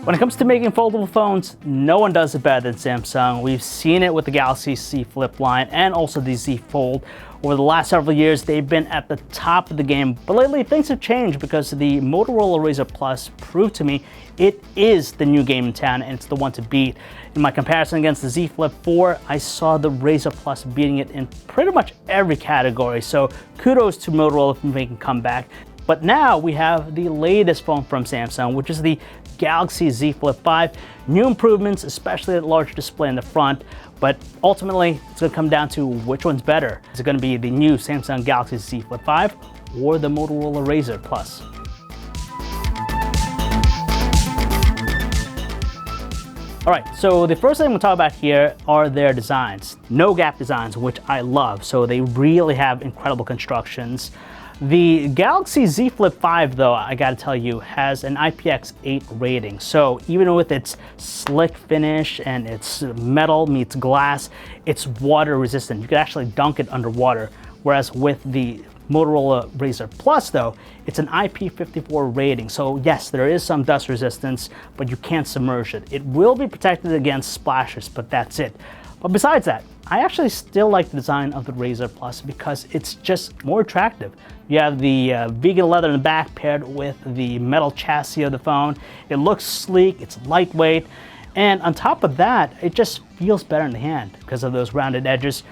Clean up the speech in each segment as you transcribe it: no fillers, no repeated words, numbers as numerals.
When it comes to making foldable phones, no one does it better than Samsung. We've seen it with the Galaxy Z Flip line and also the Z Fold. Over the last several years, they've been at the top of the game, but lately things have changed because the Motorola Razr Plus proved to me it is the new game in town and it's the one to beat. In my comparison against the Z Flip 4, I saw the Razr Plus beating it in pretty much every category, so kudos to Motorola for making a comeback. But now we have the latest phone from Samsung, which is the Galaxy Z Flip 5. New improvements, especially the larger display in the front, but ultimately it's going to come down to which one's better. Is it going to be the new Samsung Galaxy Z Flip 5 or the Motorola Razr Plus? All right, so the first thing I'm going to talk about here are their designs. No gap designs, which I love, so they really have incredible constructions. The Galaxy Z Flip 5, though, I gotta tell you, has an IPX8 rating. So even with its slick finish and its metal meets glass, it's water resistant. You can actually dunk it underwater. Whereas with the Motorola Razr Plus, though, it's an IP54 rating. So yes, there is some dust resistance, but you can't submerge it. It will be protected against splashes, but that's it. But besides that, I actually still like the design of the Razr Plus because it's just more attractive. You have the vegan leather in the back paired with the metal chassis of the phone. It looks sleek, it's lightweight, and on top of that, it just feels better in the hand because of those rounded edges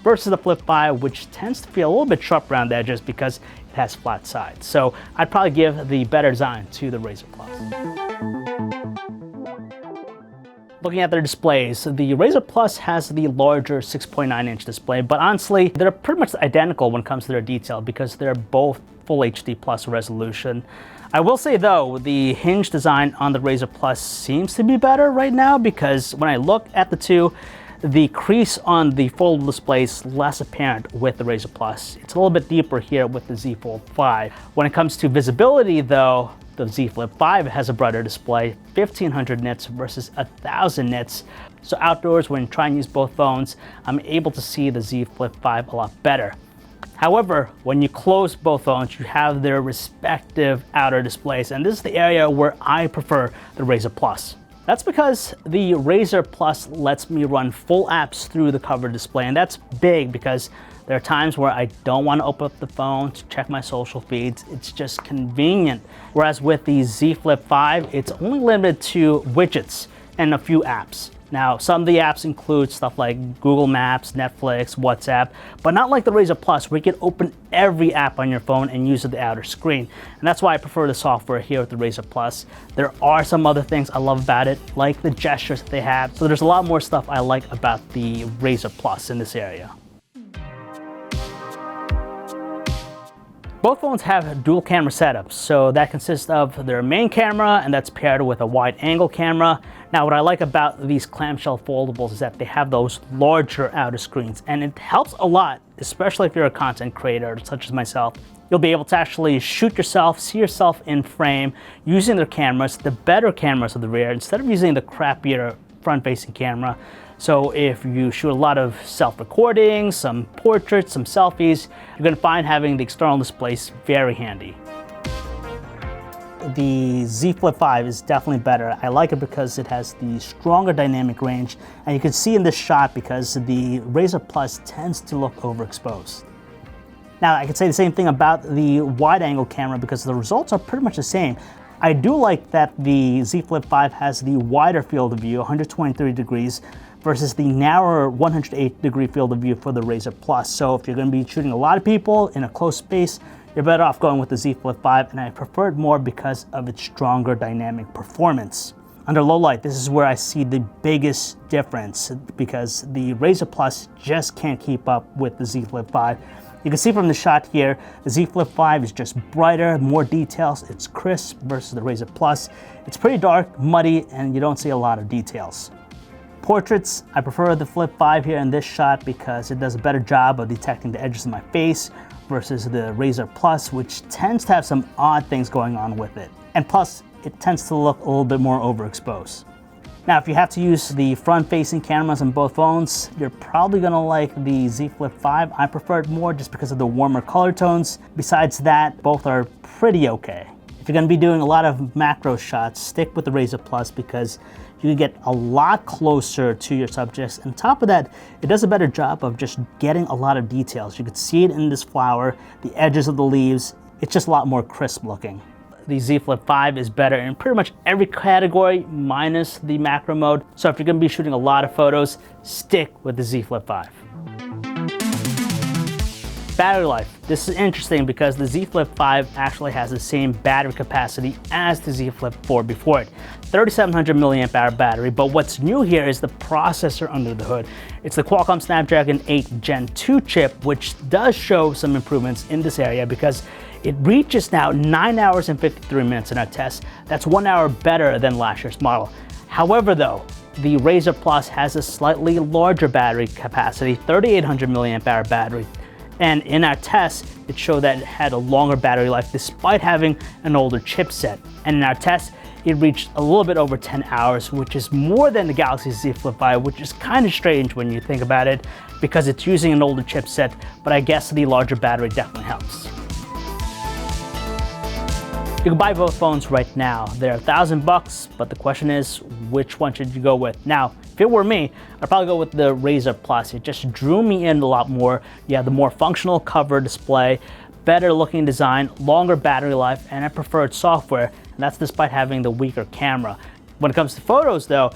versus the Flip 5, which tends to feel a little bit sharp around the edges because it has flat sides. So I'd probably give the better design to the Razr Plus. Looking at their displays, the Razr Plus has the larger 6.9-inch display, but honestly, they're pretty much identical when it comes to their detail because they're both full HD plus resolution. I will say though, the hinge design on the Razr Plus seems to be better right now because when I look at the two, the crease on the foldable display is less apparent with the Razr Plus. It's a little bit deeper here with the Z Fold 5. When it comes to visibility though, the Z Flip 5 has a brighter display, 1500 nits versus 1000 nits. So outdoors, when trying to use both phones, I'm able to see the Z Flip 5 a lot better. However, when you close both phones, you have their respective outer displays, and this is the area where I prefer the Razr Plus. That's because the Razr Plus lets me run full apps through the cover display, and that's big because there are times where I don't want to open up the phone to check my social feeds. It's just convenient. Whereas with the Z Flip 5, it's only limited to widgets and a few apps. Now, some of the apps include stuff like Google Maps, Netflix, WhatsApp, but not like the Razr Plus, where you can open every app on your phone and use the outer screen. And that's why I prefer the software here with the Razr Plus. There are some other things I love about it, like the gestures that they have. So there's a lot more stuff I like about the Razr Plus in this area. Both phones have dual camera setups, so that consists of their main camera and that's paired with a wide angle camera. Now what I like about these clamshell foldables is that they have those larger outer screens, and it helps a lot, especially if you're a content creator such as myself. You'll be able to actually shoot yourself, see yourself in frame using their cameras, the better cameras of the rear, instead of using the crappier front-facing camera. So if you shoot a lot of self-recording, some portraits, some selfies, you're going to find having the external displays very handy. The Z Flip 5 is definitely better. I like it because it has the stronger dynamic range, and you can see in this shot because the Razr Plus tends to look overexposed. Now I could say the same thing about the wide angle camera because the results are pretty much the same. I do like that the Z Flip 5 has the wider field of view, 123 degrees, versus the narrower 108 degree field of view for the Razr Plus. So if you're going to be shooting a lot of people in a close space, you're better off going with the Z Flip 5, and I prefer it more because of its stronger dynamic performance. Under low light, this is where I see the biggest difference because the Razr Plus just can't keep up with the Z Flip 5. You can see from the shot here, the Z Flip 5 is just brighter, more details, it's crisp versus the Razr Plus. It's pretty dark, muddy, and you don't see a lot of details. Portraits, I prefer the Flip 5 here in this shot because it does a better job of detecting the edges of my face versus the Razr Plus, which tends to have some odd things going on with it. And plus, it tends to look a little bit more overexposed. Now, if you have to use the front-facing cameras on both phones, you're probably gonna like the Z Flip 5. I prefer it more just because of the warmer color tones. Besides that, both are pretty okay. If you're going to be doing a lot of macro shots, stick with the Razr Plus because you can get a lot closer to your subjects. And on top of that, it does a better job of just getting a lot of details. You can see it in this flower, the edges of the leaves. It's just a lot more crisp looking. The Z Flip 5 is better in pretty much every category minus the macro mode. So if you're going to be shooting a lot of photos, stick with the Z Flip 5. Battery life. This is interesting because the Z Flip 5 actually has the same battery capacity as the Z Flip 4 before it. 3700 milliamp hour battery, but what's new here is the processor under the hood. It's the Qualcomm Snapdragon 8 Gen 2 chip, which does show some improvements in this area because it reaches now 9 hours and 53 minutes in our test. That's 1 hour better than last year's model. However though, the Razr Plus has a slightly larger battery capacity, 3800 milliamp hour battery. And in our test, it showed that it had a longer battery life despite having an older chipset. And in our test, it reached a little bit over 10 hours, which is more than the Galaxy Z Flip 5, which is kind of strange when you think about it because it's using an older chipset, but I guess the larger battery definitely helps. You can buy both phones right now. They're $1,000, but the question is, which one should you go with? Now, if it were me, I'd probably go with the Razr Plus. It just drew me in a lot more. You have the more functional cover display, better looking design, longer battery life, and I preferred software, and that's despite having the weaker camera. When it comes to photos though,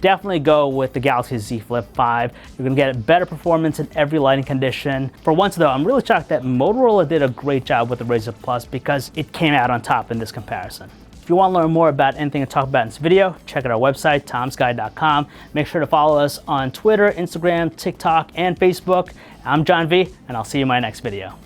definitely go with the Galaxy Z Flip 5. You're gonna get better performance in every lighting condition. For once though, I'm really shocked that Motorola did a great job with the Razr Plus because it came out on top in this comparison. If you want to learn more about anything I talked about in this video, check out our website, tomsguide.com. Make sure to follow us on Twitter, Instagram, TikTok, and Facebook. I'm John V, and I'll see you in my next video.